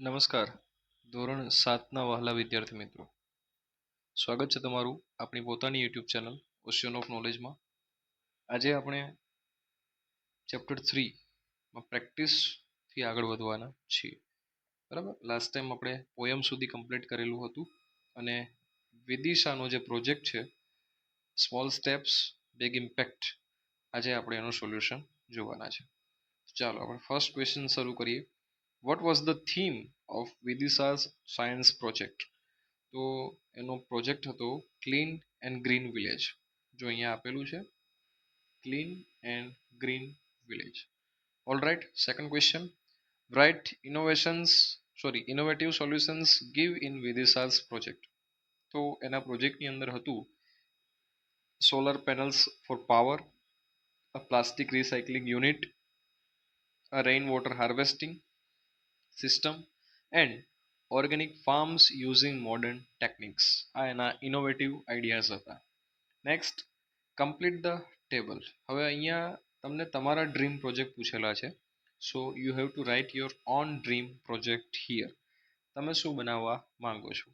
નમસ્કાર ધોરણ 7ના વહાલા વિદ્યાર્થી મિત્રો, સ્વાગત છે તમારું આપણી પોતાની યુટ્યુબ ચેનલ ઓશિયન ઓફ નોલેજમાં. આજે આપણે ચેપ્ટર 3માં પ્રેક્ટિસથી આગળ વધવાના છીએ. બરાબર, લાસ્ટ ટાઈમ આપણે પોયમ સુધી કમ્પ્લીટ કરેલું હતું અને વિદિશાનો જે પ્રોજેક્ટ છે સ્મોલ સ્ટેપ્સ બિગ ઇમ્પેક્ટ, આજે આપણે એનું સોલ્યુશન જોવાના છે. ચાલો આપણે ફર્સ્ટ ક્વેશ્ચન શરૂ કરીએ. What was the theme of Vidisha's science project? તો એનો પ્રોજેક્ટ હતો ક્લીન એન્ડ ગ્રીન વિલેજ. જો અહીંયા આપેલું છે clean and green village. All right, second question. Right innovative solutions give in Vidisha's project. તો એના પ્રોજેક્ટની અંદર હતું solar panels for power, a plastic recycling unit, a rainwater harvesting system and organic farms using modern techniques. આ એના innovative ideas હતા. Next, complete the table. હવે અહીંયા તમને તમારા ડ્રીમ પ્રોજેક્ટ પૂછેલા છે. So you have to write your own dream project here. તમે શું બનાવવા માંગો છો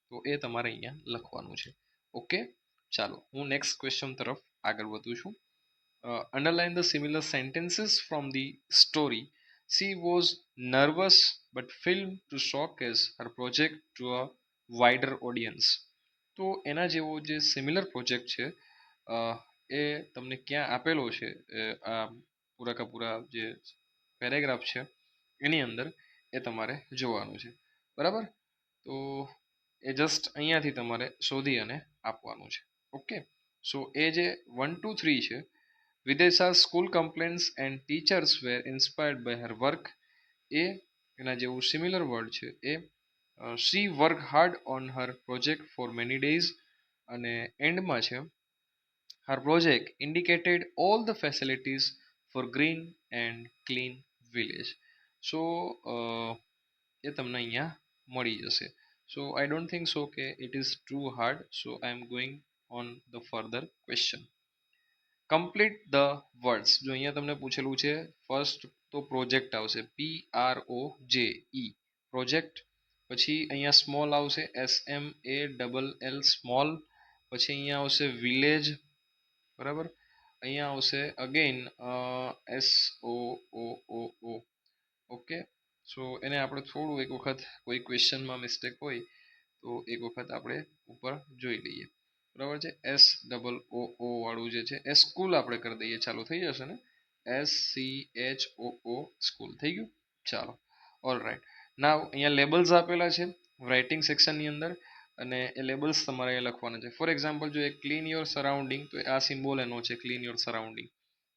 તો એ તમારે અહીંયા લખવાનું છે. ઓકે, ચાલો હું નેક્સ્ટ ક્વેશ્ચન તરફ આગળ વધું છું. Underline the similar sentences from the story. She was nervous but filmed to showcase her project to a wider audience. તો એના જેવો જે સિમિલર પ્રોજેક્ટ છે એ તમને ક્યાં આપેલો છે, આ પૂરા જે પેરેગ્રાફ છે એની અંદર એ તમારે જોવાનું છે. બરાબર, તો એ જસ્ટ અહીંયાથી તમારે શોધી અને આપવાનું છે. ઓકે, સો એ જે 1, 2, 3 છે, Videsha's school complaints and teachers were inspired by her work. એના જેવું સિમિલર વર્ડ છે એ she worked hard on her project for many days. અને એન્ડમાં છે her project indicated all the facilities for green and clean village. સો એ તમને અહીંયા મળી જશે. સો આઈ ડોન્ટ થિંક સો કે it is too hard. So I am going on the further question. Complete the words. જો અહીંયા તમને પૂછેલું છે ફર્સ્ટ તો પ્રોજેક્ટ આવશે PROJE પ્રોજેક્ટ. પછી અહીંયા સ્મોલ આવશે SMALL સ્મોલ. પછી અહીંયા આવશે વિલેજ. બરાબર, અહીંયા આવશે અગેન SOOO. ઓકે, સો એને આપણે થોડું એક વખત કોઈ ક્વેશ્ચનમાં મિસ્ટેક હોય તો એક વખત આપણે ઉપર જોઈ લઈએ. બરાબર છે, SOO વાળું જે છે એ સ્કૂલ આપણે કરી દઈએ. ચાલો થઈ જશે ને, SCHOO સ્કૂલ થઈ ગયું. ચાલો, ઓલ રાઈટ. નાવ અહીંયા લેબલ્સ આપેલા છે રાઇટિંગ સેક્શનની અંદર અને એ લેબલ્સ તમારે લખવાના છે. ફોર એક્ઝામ્પલ જો એ ક્લીન યોર સરાઉન્ડિંગ, તો આ સિમ્બોલ એનો છે ક્લીન યોર સરાઉન્ડિંગ.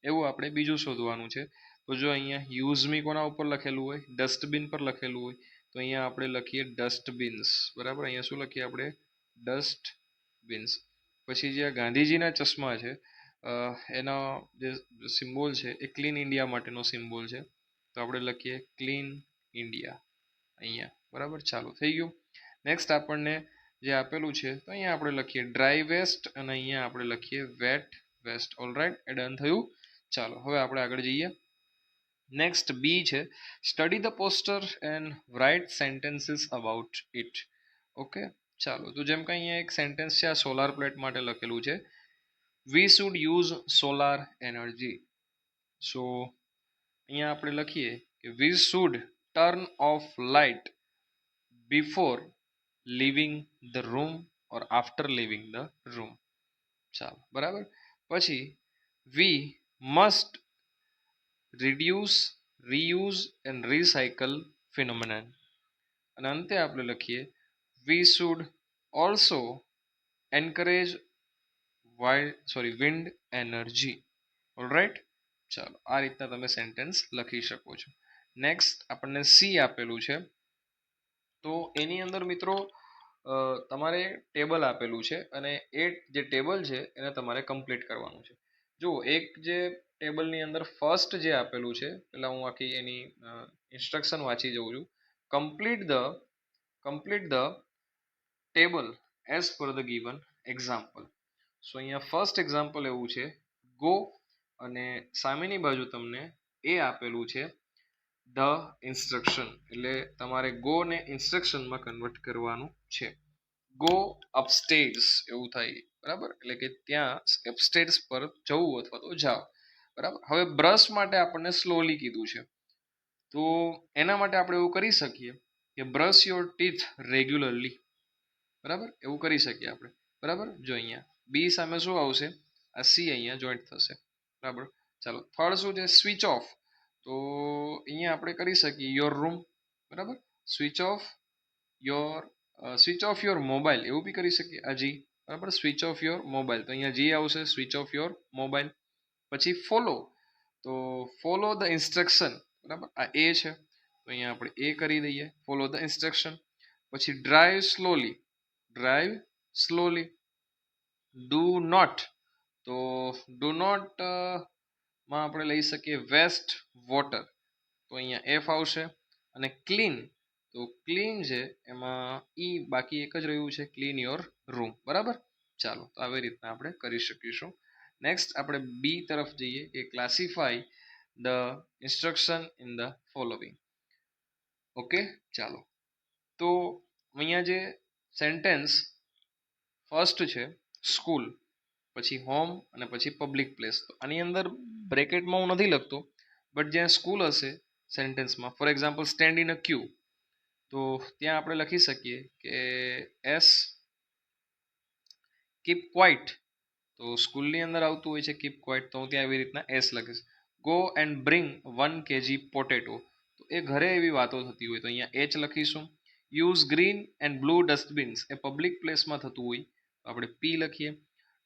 એવું આપણે બીજું શોધવાનું છે. તો જો અહીંયા યુઝ મી કોના ઉપર લખેલું હોય, ડસ્ટબિન પર લખેલું હોય, તો અહીંયા આપણે લખીએ ડસ્ટબિન્સ. બરાબર, અહીંયા શું લખીએ આપણે, ડસ્ટબિન્સ. પછી જે ગાંધીજીના ચશ્મા છે એનો જે સિમ્બોલ છે એ ક્લીન ઇન્ડિયા માટેનો સિમ્બોલ છે, તો આપણે લખીએ ક્લીન ઇન્ડિયા અહીંયા. બરાબર, ચાલો થઈ ગયું. નેક્સ્ટ આપણને જે આપેલું છે તો અહીંયા આપણે લખીએ ડ્રાય વેસ્ટ અને અહીંયા આપણે લખીએ વેટ વેસ્ટ. ઓલ રાઈટ, એ ડન થયું. ચાલો હવે આપણે આગળ જઈએ. નેક્સ્ટ બી છે study the poster and write sentences about it. Okay, ચાલો તો જેમ કે અહીંયા એક સેન્ટેન્સ છે આ સોલાર પ્લેટ માટે લખેલું છે, we should use solar energy. So અહીંયા આપણે લખીએ કે we should turn off light before leaving the room or after leaving the room. ચાલો બરાબર, પછી we must reduce, reuse and recycle phenomenon. અને અંતે આપણે લખીએ we should also encourage wind energy. Alright, ચાલો આ રીતના તમે સેન્ટેન્સ લખી શકો છો. નેક્સ્ટ આપણને સી આપેલું છે, તો એની અંદર મિત્રો તમારે ટેબલ આપેલું છે અને એ જે ટેબલ છે એને તમારે કમ્પ્લીટ કરવાનું છે. જો એક જે ટેબલની અંદર ફર્સ્ટ જે આપેલું છે, પહેલા હું આખી એની ઇન્સ્ટ્રક્શન વાંચી જઉં છું. Complete the table as per the given example. So અહીંયા ફર્સ્ટ એક્ઝામ્પલ એવું છે ગો અને સામેની બાજુ તમને એ આપેલું છે ધ ઇન્સ્ટ્રક્શન એટલે તમારે ગો ને ઇન્સ્ટ્રક્શનમાં કન્વર્ટ કરવાનું છે. ગો અપસ્ટેર્સ એવું થાય, બરાબર, એટલે કે ત્યાં અપસ્ટેર્સ પર જવું અથવા તો જાઓ, બરાબર. હવે બ્રશ માટે આપણને સ્લોલી કીધું છે, તો એના માટે આપણે એવું કરી શકીએ કે બ્રશ યોર ટીથ રેગ્યુલરલી, બરાબર, એવું કરી શકીએ આપણે, બરાબર. જો અહીંયા બી સામે શું આવશે, આ સી અહીંયા જોઈન્ટ થશે, બરાબર. ચાલો થર્ડ શું છે, સ્વિચ ઓફ, તો અહીંયા આપણે કરી શકીએ યોર રૂમ, બરાબર. સ્વિચ ઓફ યોર મોબાઈલ એવું બી કરી શકીએ, આ જી, બરાબર. સ્વિચ ઓફ યોર મોબાઈલ, તો અહીંયા જી આવશે, સ્વિચ ઓફ યોર મોબાઈલ. પછી ફોલો, તો ફોલો ધ ઇન્સ્ટ્રક્શન, બરાબર, આ એ છે, તો અહીંયા આપણે એ કરી દઈએ, ફોલો ધ ઇન્સ્ટ્રક્શન. પછી ડ્રાઈવ સ્લોલી. ડુ નોટ, તો ડુ નોટ માં આપણે લઈ શકીએ વેસ્ટ વોટર, તો અહીંયા એફ આવશે. અને ક્લીન, તો ક્લીન છે એમાં ઈ બાકી એક જ રહ્યું છે, ક્લીન યોર રૂમ, બરાબર. ચાલો, તો આવી રીતના આપણે કરી શકીશું. નેક્સ્ટ આપણે બી તરફ જઈએ કે classify the instruction in the following. Okay, ચાલો, તો અહીંયા જે સેન્ટેન્સ ફર્સ્ટ છે સ્કૂલ, પછી હોમ અને પછી પબ્લિક પ્લેસ, તો આની અંદર બ્રેકેટમાં હું નથી લખતો, બટ જ્યાં સ્કૂલ હશે સેન્ટેન્સમાં, for example stand in a queue, તો ત્યાં આપણે લખી શકીએ કે એસ કીપ ક્વાઇટ, તો સ્કૂલની અંદર આવતું હોય છે કીપ ક્વાઇટ, તો હું ત્યાં એવી રીતના એસ લખીશ. Go and bring 1 kg potato, તો એ ઘરે એવી વાતો થતી હોય, તો અહીંયા એચ લખીશું. Use green and blue dustbins, એ પબ્લિક પ્લેસમાં થતું હોય, તો આપણે પી લખીએ.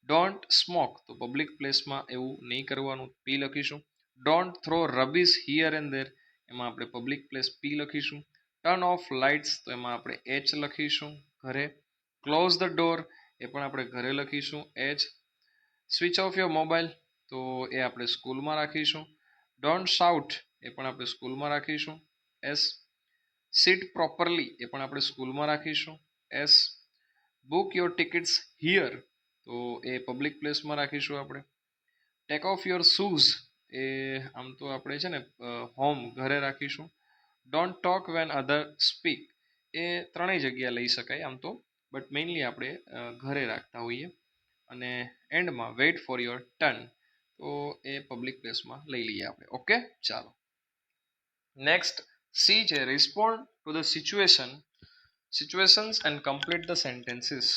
ડોન્ટ સ્મોક, તો પબ્લિક પ્લેસમાં એવું નહીં કરવાનું, પી લખીશું. Don't throw rubbish here and there, એમાં આપણે પબ્લિક પ્લેસ પી લખીશું. ટર્ન ઓફ લાઇટ્સ, તો એમાં આપણે એચ લખીશું ઘરે. ક્લોઝ ધ ડોર, એ પણ આપણે ઘરે લખીશું H. Switch off your mobile, તો એ આપણે સ્કૂલમાં રાખીશું. ડોન્ટ શાઉટ, એ પણ આપણે સ્કૂલમાં રાખીશું એસ. સિટ પ્રોપરલી, એ પણ આપણે સ્કૂલમાં રાખીશું S. Book your tickets here, તો એ પબ્લિક પ્લેસમાં રાખીશું આપણે. ટેક ઓફ યોર શૂઝ, એ આમ તો આપણે છે ને હોમ ઘરે રાખીશું. Don't talk when other speak, એ ત્રણેય જગ્યા લઈ શકાય આમ તો, બટ મેઇનલી આપણે ઘરે રાખતા હોઈએ. અને એન્ડમાં વેઇટ ફોર યોર ટર્ન, તો એ પબ્લિક પ્લેસમાં લઈ લઈએ આપણે. ઓકે, ચાલો. નેક્સ્ટ સી છે respond to the situations and complete the sentences.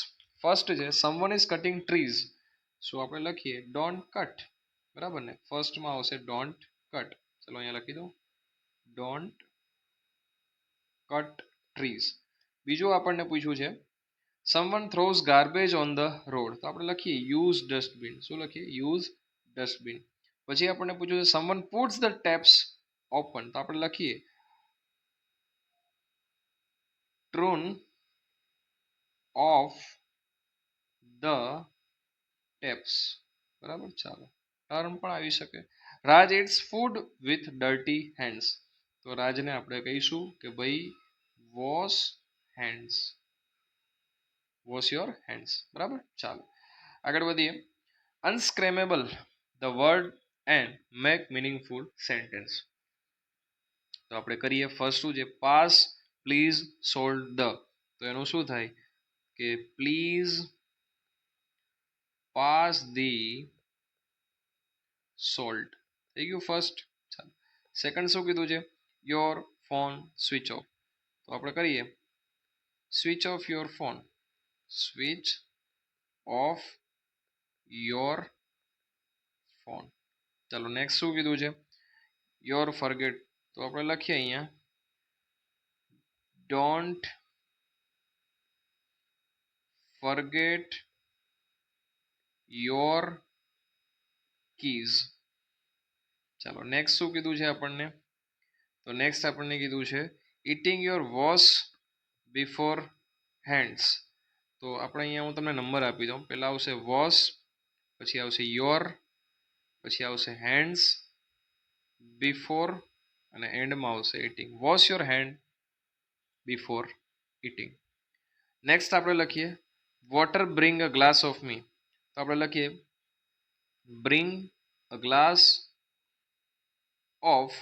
First છે સમવન ઇઝ કટિંગ ટ્રીઝ, સો આપણે લખીએ ડોન્ટ કટ, બરાબર ને. ફર્સ્ટમાં આવશે ડોન્ટ કટ, ચલો અહીંયા લખી દઉં ડોન્ટ કટ ટ્રીઝ. બીજું આપણને પૂછ્યું છે someone throws garbage on the road, તો આપણે લખીએ યુઝ ડસ્ટબિન, શું લખીએ યુઝ ડસ્ટબિન. પછી આપણને પૂછ્યું છે someone puts the taps open, તો આપણે લખીએ ટ્રુન ઓફ ધ ટેપ્સ, બરાબર. ચાલો, ટર્મ પણ આવી શકે. Raj eats food with dirty hands, તો રાજને આપણે કહીશું કે ભાઈ wash hands, wash your hands, બરાબર. ચાલો આગળ વધીએ. Unscramble the word and make meaningful sentence, તો આપણે કરીએ. ફર્સ્ટ શું છે પાસ પ્લીઝ સોલ્ડ ધ, તો એનું શું થાય કે પ્લીઝ પાસ ધી સોલ્ટ, થઈ ગયું ફર્સ્ટ. ચાલો સેકન્ડ શું કીધું છે યોર ફોન સ્વિચ ઓફ, તો આપણે કરીએ switch off your phone, switch off your phone. ચાલો નેક્સ્ટ શું કીધું છે યોર ફરગેટ, તો આપણે લખીએ અહીંયા ડોન્ટ ફરગેટ યોર કીઝ. ચાલો નેક્સ્ટ શું કીધું છે આપણને, તો નેક્સ્ટ આપણને કીધું છે eating your wash before hands, તો આપણે અહીંયા હું તમને નંબર આપી દઉં. પહેલાં આવશે વોશ, પછી આવશે યોર, પછી આવશે હેન્ડ્સ, બિફોર, અને એન્ડમાં આવશે eating. Wash your hand before eating. Next આપણે લખીએ water bring a glass of me, તો આપણે લખીએ બ્રિંગ અ ગ્લાસ ઓફ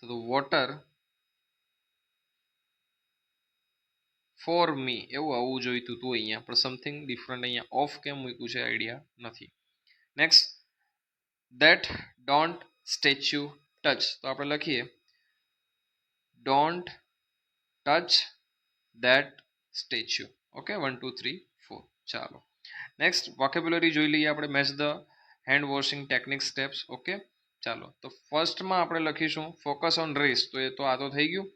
તો વોટર ફોર મી એવું આવવું જોઈતું હતું અહીંયા, પણ સમથિંગ ડિફરન્ટ અહીંયા ઓફ કેમ મૂક્યું છે આઈડિયા નથી. Next, that don't statue touch, તો આપણે લખીએ don't touch that statue. Okay, 1 2 3 4. ચાલો નેક્સ્ટ વોકેબ્યુલરી જોઈ લઈએ આપણે. Match the hand washing technique steps. Okay, ચાલો તો ફર્સ્ટમાં આપણે લખીશું ફોકસ ઓન રેસ, તો એ તો આ તો થઈ ગયું.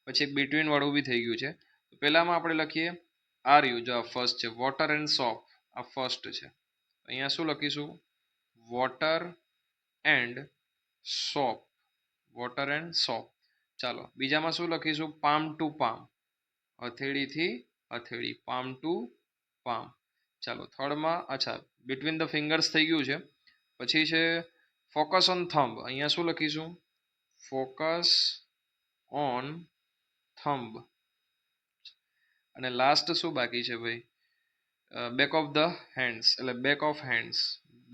પછી એક બિટવીન વાળું બી થઈ ગયું છે. તો પહેલામાં આપણે લખીએ આર યુ, જો આ ફર્સ્ટ છે. વોટર એન્ડ સોપ, આ ફર્સ્ટ છે. અહીંયા શું લખીશું? Water and soap, water and soap. ચાલો બીજામાં શું લખીશું? પામ ટુ પામ, હથેળીથી હથેળી, પામ ટુ પામ. ચાલો થર્ડમાં, અચ્છા બિટવીન ધ ફિંગર્સ થઈ ગયું છે. પછી છે ફોકસ ઓન થંબ, અહીંયા શું લખીશું? Focus on thumb. અને લાસ્ટ શું બાકી છે ભાઈ? બેક ઓફ ધ હેન્ડ્સ, એટલે back of hands,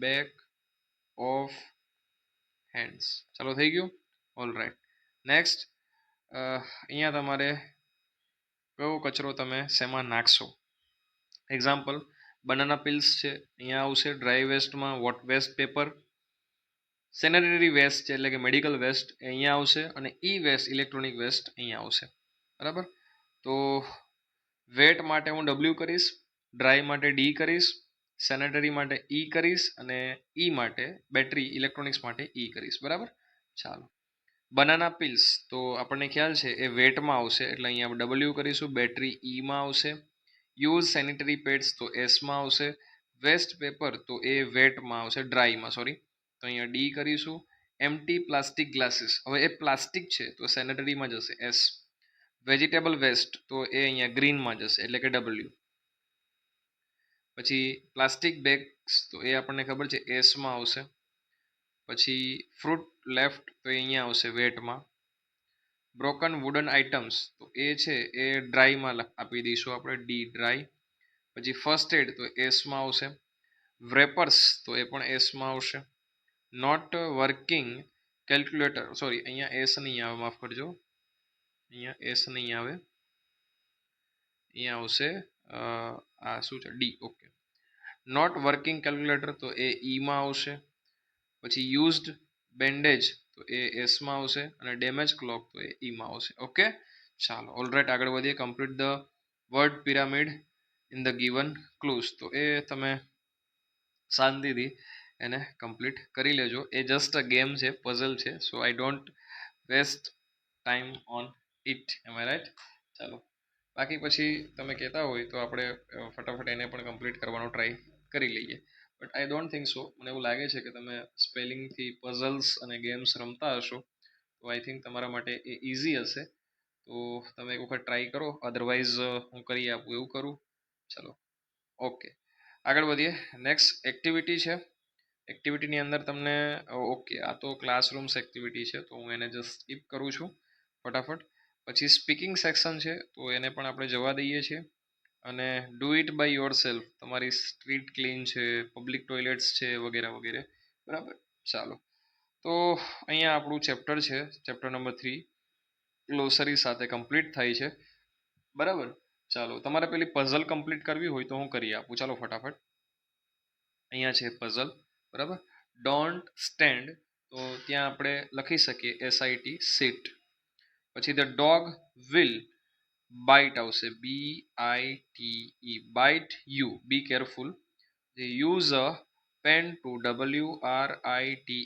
back of hands. ચાલો થઈ ગયું. All right. નેક્સ્ટ, અહીંયા તમારે કયો કચરો તમે શેમાં નાખશો? એક્ઝામ્પલ, બનાના પીલ્સ છે, અહીંયા આવશે. ડ્રાય વેસ્ટમાં what waste paper. Sanitary waste છે એટલે કે મેડિકલ વેસ્ટ, એ અહીંયા આવશે. અને ઈ વેસ્ટ ઇલેક્ટ્રોનિક વેસ્ટ અહીંયા આવશે. બરાબર. તો વેટ માટે હું ડબલ્યુ કરીશ, ડ્રાય માટે ડી કરીશ, સેનેટરી માટે ઈ કરીશ, અને ઈ માટે બેટરી ઇલેક્ટ્રોનિક્સ માટે ઈ કરીશ. બરાબર. ચાલો બનાના પીલ્સ, તો આપણને ખ્યાલ છે એ વેટમાં આવશે એટલે અહીંયા ડબલ્યુ કરીશું. બેટરી ઈમાં આવશે. યુઝ સેનિટરી પેડ્સ, તો એસમાં આવશે. વેસ્ટ પેપર, તો એ વેટમાં આવશે, ડ્રાયમાં સોરી, તો અહીંયા ડી કરીશું. એમ્પ્ટી પ્લાસ્ટિક ગ્લાસીસ, હવે એ પ્લાસ્ટિક છે તો સેનેટરીમાં જશે, એસ. વેજીટેબલ વેસ્ટ, તો એ અહીંયા ગ્રીનમાં જશે એટલે કે ડબલ્યુ. પછી પ્લાસ્ટિક બેગ્સ, તો એ આપણને ખબર છે એસમાં આવશે. પછી ફ્રૂટ લેફ્ટ, તો એ અહીંયા આવશે વેટમાં. બ્રોકન વુડન આઇટમ્સ, તો એ છે એ ડ્રાયમાં આપી દઈશું આપણે, ડી ડ્રાય. પછી ફર્સ્ટ એડ, તો એસમાં આવશે. વ્રેપર્સ, તો એ પણ એસમાં આવશે. નોટ વર્કિંગ કેલ્ક્યુલેટર, સોરી અહીંયા એસ નહીં આવે, માફ કરજો, અહીંયા એસ નહીં આવે, અહીંયા આવશે આ શું છે? D. Okay. Not working calculator, તો એ ઈમાં આવશે. પછી યુઝડ બેન્ડેજ, તો એ એસમાં આવશે. અને ડેમેજ ક્લોક, તો એ ઈમાં આવશે. ઓકે, ચાલો ઓલરાઈટ આગળ વધીએ. Complete the word pyramid in the given clues, તો એ તમે શાંતિથી એને કમ્પ્લીટ કરી લેજો. એ જસ્ટ અ ગેમ છે, પઝલ છે, so I don't waste time on it. Am I right? ચાલો બાકી પછી તમે કહેતા હોય તો આપણે ફટાફટ એને પણ કમ્પ્લીટ કરવાનો ટ્રાય કરી લઈએ. બટ આઈ ડોન્ટ થિંક સો. મને એવું લાગે છે કે તમે સ્પેલિંગથી પઝલ્સ અને ગેમ્સ રમતા હશો, તો આઈ થિંક તમારા માટે એ ઇઝી હશે. તો તમે એક વખત ટ્રાય કરો, અધરવાઇઝ હું કરી આપું એવું કરું. ચલો ઓકે, આગળ વધીએ. નેક્સ્ટ એક્ટિવિટી છે. એક્ટિવિટીની અંદર તમને ઓકે, આ તો ક્લાસરૂમ્સ એક્ટિવિટી છે, તો હું એને જસ્ટ સ્કીપ કરું છું ફટાફટ. પછી સ્પીકિંગ સેક્શન છે, તો એને પણ આપણે જવા દઈએ છીએ. અને do it by yourself, તમારી સ્ટ્રીટ ક્લીન છે, પબ્લિક ટોયલેટ્સ છે, વગેરે વગેરે. બરાબર. ચાલો તો અહીંયા આપણું ચેપ્ટર છે, ચેપ્ટર નંબર 3 ગ્લોસરી સાથે કમ્પ્લીટ થાય છે. બરાબર. ચાલો તમારે પેલી પઝલ કમ્પ્લીટ કરવી હોય તો હું કરી આપું. ચાલો ફટાફટ. અહીંયા છે પઝલ. બરાબર. ડોન્ટ સ્ટેન્ડ, તો ત્યાં આપણે લખી શકીએ SIT, સીટ. પછી ધ ડોગ વિલ બાઇટ આવશે, BITE, bite you, be careful. Use a pen to, WRITE,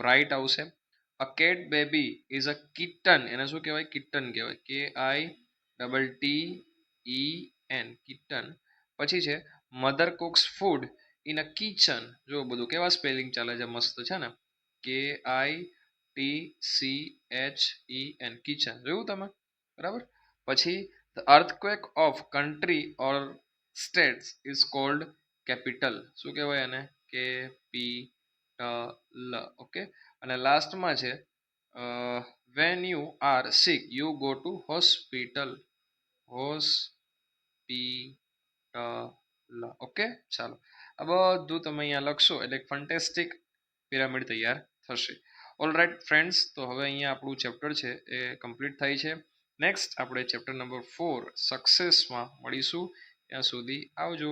write આવશે. A cat baby is a kitten, એને શું કહેવાય? કિટન કહેવાય, KITTEN, કિટન. પછી છે mother cooks food in a kitchen. જો બધું કેવા સ્પેલિંગ ચાલે છે, મસ્ત છે ને. KITCHEN, kitchen. જોયું તમે? બરાબર. પછી the earthquake of country or states is called capital. શું કહેવાય એને? કેપિટલ. ઓકે. અને લાસ્ટમાં છે when you are sick you go to hospital, hospital. Okay. ચાલો આ બધું તમે અહીંયા લખશો એટલે એક ફન્ટેસ્ટિક પિરામિડ તૈયાર થશે. ઓલ રાઈટ ફ્રેન્ડ્સ, તો હવે અહીંયા આપણું ચેપ્ટર છે એ કમ્પ્લીટ થાય છે. નેક્સ્ટ આપણે ચેપ્ટર નંબર 4 સક્સેસમાં મળીશું. ત્યાં સુધી આવજો.